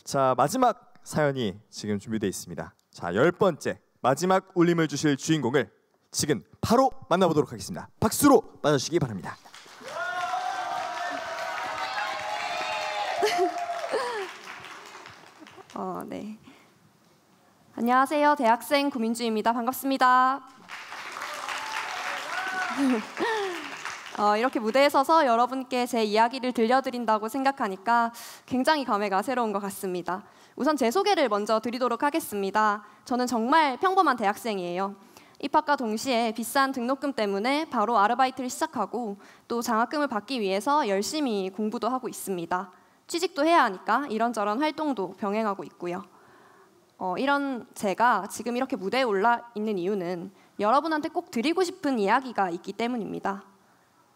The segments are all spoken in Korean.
자, 마지막 사연이 지금 준비되어 있습니다. 자, 10번째 마지막 울림을 주실 주인공을 지금 바로 만나보도록 하겠습니다. 박수로 맞아주시기 바랍니다. 네. 안녕하세요. 대학생 구민주입니다. 반갑습니다. 이렇게 무대에 서서 여러분께 제 이야기를 들려드린다고 생각하니까 굉장히 감회가 새로운 것 같습니다. 우선 제 소개를 먼저 드리도록 하겠습니다. 저는 정말 평범한 대학생이에요. 입학과 동시에 비싼 등록금 때문에 바로 아르바이트를 시작하고 또 장학금을 받기 위해서 열심히 공부도 하고 있습니다. 취직도 해야 하니까 이런저런 활동도 병행하고 있고요. 이런 제가 지금 이렇게 무대에 올라 있는 이유는 여러분한테 꼭 드리고 싶은 이야기가 있기 때문입니다.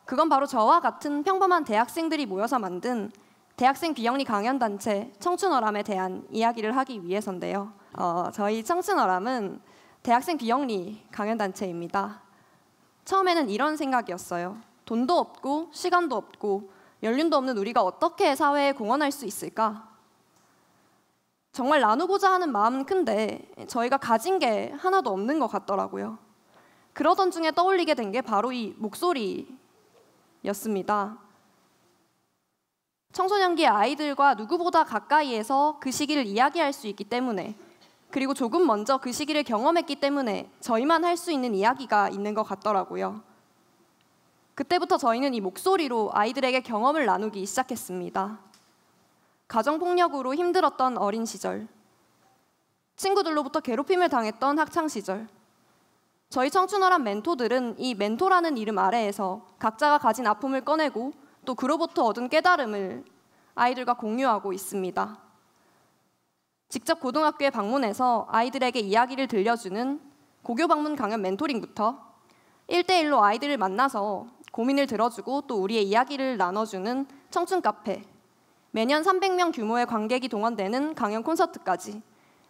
그건 바로 저와 같은 평범한 대학생들이 모여서 만든 대학생 비영리 강연단체 청춘어람에 대한 이야기를 하기 위해서인데요. 저희 청춘어람은 대학생 비영리 강연단체입니다. 처음에는 이런 생각이었어요. 돈도 없고 시간도 없고 연륜도 없는 우리가 어떻게 사회에 공헌할 수 있을까? 정말 나누고자 하는 마음은 큰데 저희가 가진 게 하나도 없는 것 같더라고요. 그러던 중에 떠올리게 된 게 바로 이 목소리였습니다. 청소년기의 아이들과 누구보다 가까이에서 그 시기를 이야기할 수 있기 때문에, 그리고 조금 먼저 그 시기를 경험했기 때문에 저희만 할 수 있는 이야기가 있는 것 같더라고요. 그때부터 저희는 이 목소리로 아이들에게 경험을 나누기 시작했습니다. 가정폭력으로 힘들었던 어린 시절, 친구들로부터 괴롭힘을 당했던 학창시절, 저희 청춘어람 멘토들은 이 멘토라는 이름 아래에서 각자가 가진 아픔을 꺼내고 또 그로부터 얻은 깨달음을 아이들과 공유하고 있습니다. 직접 고등학교에 방문해서 아이들에게 이야기를 들려주는 고교 방문 강연 멘토링부터 1대1로 아이들을 만나서 고민을 들어주고 또 우리의 이야기를 나눠주는 청춘 카페, 매년 300명 규모의 관객이 동원되는 강연 콘서트까지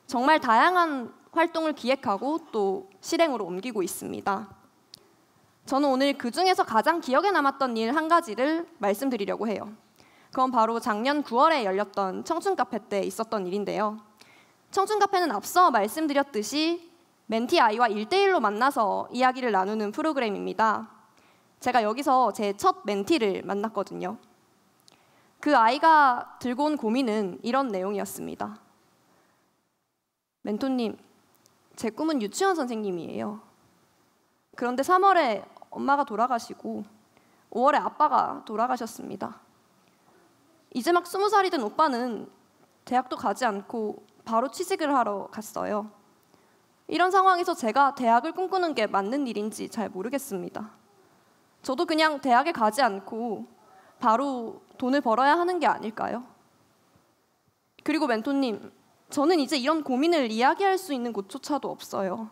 정말 다양한 활동을 기획하고 또 실행으로 옮기고 있습니다. 저는 오늘 그중에서 가장 기억에 남았던 일 한 가지를 말씀드리려고 해요. 그건 바로 작년 9월에 열렸던 청춘 카페 때 있었던 일인데요. 청춘 카페는 앞서 말씀드렸듯이 멘티 아이와 1대1로 만나서 이야기를 나누는 프로그램입니다. 제가 여기서 제 첫 멘티를 만났거든요. 그 아이가 들고 온 고민은 이런 내용이었습니다. 멘토님, 제 꿈은 유치원 선생님이에요. 그런데 3월에 엄마가 돌아가시고 5월에 아빠가 돌아가셨습니다. 이제 막 20살이 된 오빠는 대학도 가지 않고 바로 취직을 하러 갔어요. 이런 상황에서 제가 대학을 꿈꾸는 게 맞는 일인지 잘 모르겠습니다. 저도 그냥 대학에 가지 않고 바로 돈을 벌어야 하는 게 아닐까요? 그리고 멘토님, 저는 이제 이런 고민을 이야기할 수 있는 곳조차도 없어요.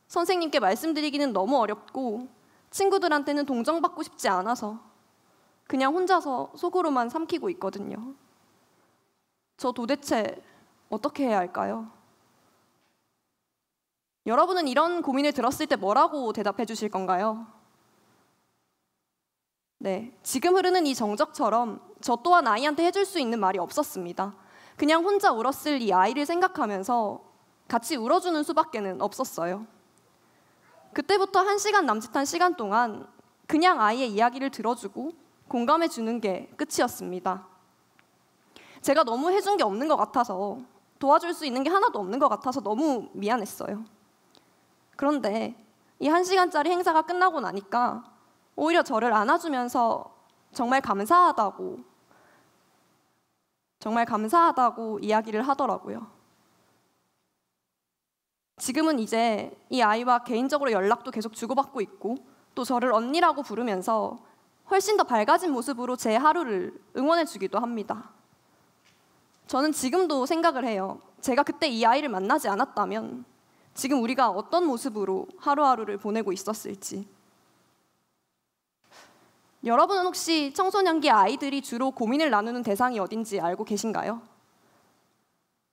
선생님께 말씀드리기는 너무 어렵고 친구들한테는 동정받고 싶지 않아서 그냥 혼자서 속으로만 삼키고 있거든요. 저 도대체 어떻게 해야 할까요? 여러분은 이런 고민을 들었을 때 뭐라고 대답해 주실 건가요? 네, 지금 흐르는 이 정적처럼 저 또한 아이한테 해줄 수 있는 말이 없었습니다. 그냥 혼자 울었을 이 아이를 생각하면서 같이 울어주는 수밖에는 없었어요. 그때부터 1시간 남짓한 시간 동안 그냥 아이의 이야기를 들어주고 공감해주는 게 끝이었습니다. 제가 너무 해준 게 없는 것 같아서, 도와줄 수 있는 게 하나도 없는 것 같아서 너무 미안했어요. 그런데 이 1시간짜리 행사가 끝나고 나니까 오히려 저를 안아주면서 정말 감사하다고 이야기를 하더라고요. 지금은 이제 이 아이와 개인적으로 연락도 계속 주고받고 있고 또 저를 언니라고 부르면서 훨씬 더 밝아진 모습으로 제 하루를 응원해주기도 합니다. 저는 지금도 생각을 해요. 제가 그때 이 아이를 만나지 않았다면 지금 우리가 어떤 모습으로 하루하루를 보내고 있었을지. 여러분은 혹시 청소년기 아이들이 주로 고민을 나누는 대상이 어딘지 알고 계신가요?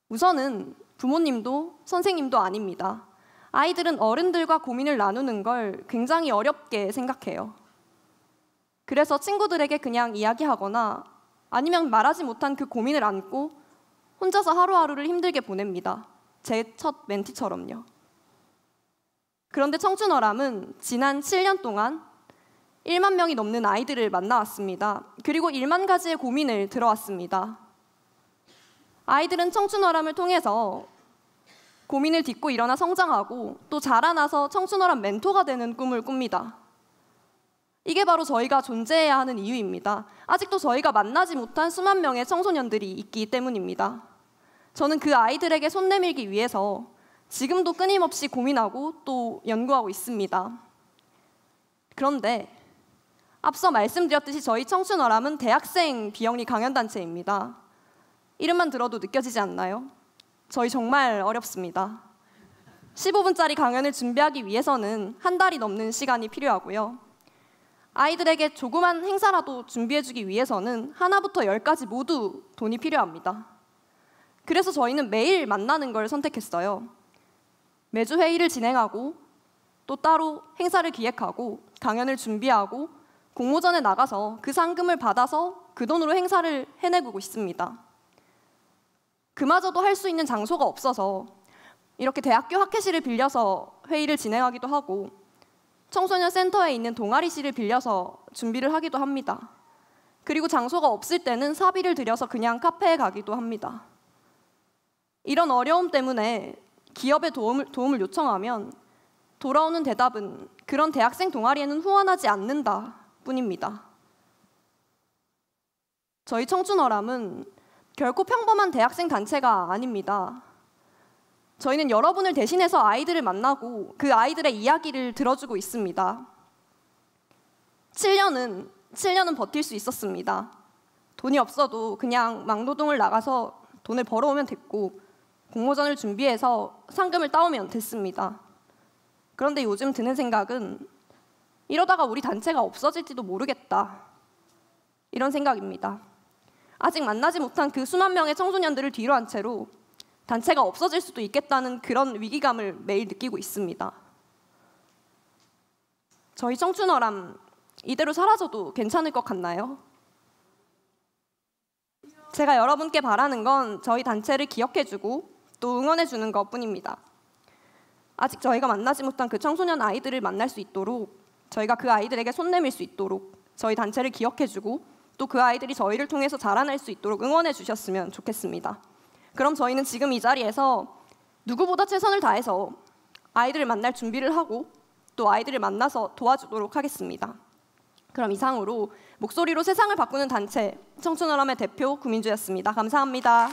우선은 부모님도 선생님도 아닙니다. 아이들은 어른들과 고민을 나누는 걸 굉장히 어렵게 생각해요. 그래서 친구들에게 그냥 이야기하거나 아니면 말하지 못한 그 고민을 안고 혼자서 하루하루를 힘들게 보냅니다. 제 첫 멘티처럼요. 그런데 청춘어람은 지난 7년 동안 1만 명이 넘는 아이들을 만나왔습니다. 그리고 1만 가지의 고민을 들어왔습니다. 아이들은 청춘어람을 통해서 고민을 딛고 일어나 성장하고 또 자라나서 청춘어람 멘토가 되는 꿈을 꿉니다. 이게 바로 저희가 존재해야 하는 이유입니다. 아직도 저희가 만나지 못한 수만 명의 청소년들이 있기 때문입니다. 저는 그 아이들에게 손 내밀기 위해서 지금도 끊임없이 고민하고 또 연구하고 있습니다. 그런데 앞서 말씀드렸듯이 저희 청춘어람은 대학생 비영리 강연단체입니다. 이름만 들어도 느껴지지 않나요? 저희 정말 어렵습니다. 15분짜리 강연을 준비하기 위해서는 한 달이 넘는 시간이 필요하고요. 아이들에게 조그만 행사라도 준비해주기 위해서는 하나부터 10까지 모두 돈이 필요합니다. 그래서 저희는 매일 만나는 걸 선택했어요. 매주 회의를 진행하고 또 따로 행사를 기획하고 강연을 준비하고 공모전에 나가서 그 상금을 받아서 그 돈으로 행사를 해내고 있습니다. 그마저도 할 수 있는 장소가 없어서 이렇게 대학교 학회실을 빌려서 회의를 진행하기도 하고 청소년 센터에 있는 동아리실을 빌려서 준비를 하기도 합니다. 그리고 장소가 없을 때는 사비를 들여서 그냥 카페에 가기도 합니다. 이런 어려움 때문에 기업에 도움을 요청하면 돌아오는 대답은 그런 대학생 동아리에는 후원하지 않는다 뿐입니다. 저희 청춘어람은 결코 평범한 대학생 단체가 아닙니다. 저희는 여러분을 대신해서 아이들을 만나고 그 아이들의 이야기를 들어주고 있습니다. 7년은 버틸 수 있었습니다. 돈이 없어도 그냥 막노동을 나가서 돈을 벌어오면 됐고 공모전을 준비해서 상금을 따오면 됐습니다. 그런데 요즘 드는 생각은 이러다가 우리 단체가 없어질지도 모르겠다. 이런 생각입니다. 아직 만나지 못한 그 수만 명의 청소년들을 뒤로 한 채로 단체가 없어질 수도 있겠다는 그런 위기감을 매일 느끼고 있습니다. 저희 청춘어람 이대로 사라져도 괜찮을 것 같나요? 제가 여러분께 바라는 건 저희 단체를 기억해주고 또 응원해주는 것뿐입니다. 아직 저희가 만나지 못한 그 청소년 아이들을 만날 수 있도록 저희가 그 아이들에게 손 내밀 수 있도록 저희 단체를 기억해주고 또 그 아이들이 저희를 통해서 자라날 수 있도록 응원해 주셨으면 좋겠습니다. 그럼 저희는 지금 이 자리에서 누구보다 최선을 다해서 아이들을 만날 준비를 하고 또 아이들을 만나서 도와주도록 하겠습니다. 그럼 이상으로 목소리로 세상을 바꾸는 단체 청춘어람의 대표 구민주였습니다. 감사합니다.